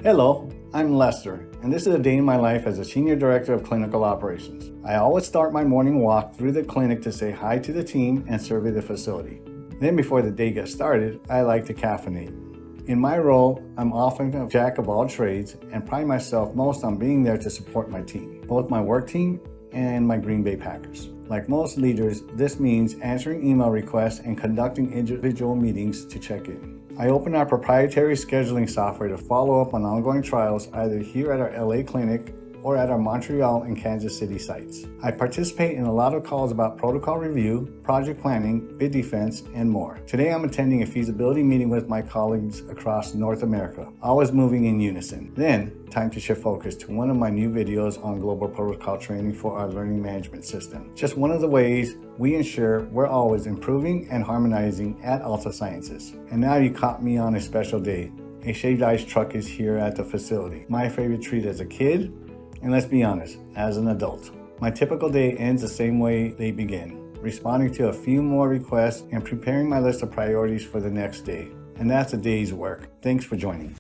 Hello, I'm Lester, and this is a day in my life as a Senior Director of Clinical Operations. I always start my morning walk through the clinic to say hi to the team and survey the facility. Then before the day gets started, I like to caffeinate. In my role, I'm often a jack of all trades and pride myself most on being there to support my team, both my work team and my Green Bay Packers. Like most leaders, this means answering email requests and conducting individual meetings to check in. I open our proprietary scheduling software to follow up on ongoing trials either here at our LA clinic or at our Montreal and Kansas City sites. I participate in a lot of calls about protocol review, project planning, bid defense, and more. Today I'm attending a feasibility meeting with my colleagues across North America, always moving in unison. Then, time to shift focus to one of my new videos on global protocol training for our learning management system. Just one of the ways we ensure we're always improving and harmonizing at Altasciences. And now you caught me on a special day. A shaved ice truck is here at the facility. My favorite treat as a kid, and let's be honest, as an adult. My typical day ends the same way they begin, responding to a few more requests and preparing my list of priorities for the next day. And that's a day's work. Thanks for joining.